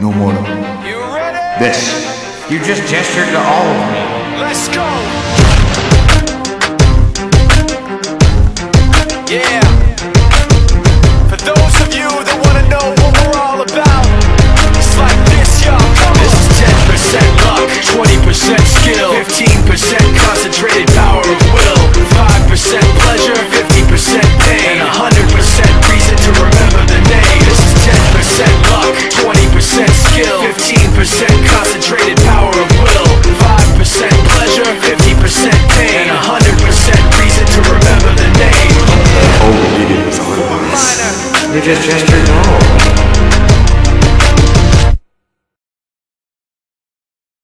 no more. You ready? This. You just gestured to all of me. Let's go! Yeah. For those of you that wanna know what we're all about, it's like this, y'all. This is 10% luck, 20% skill, 15% concentrated power of will, 5% pleasure, 50% pain, and 100% reason to remember the name. This is 10% luck, 20% skill, 15% concentrated power of will, 5% pleasure, 50% pain, and 100% reason to remember the name. Oh, you just gestured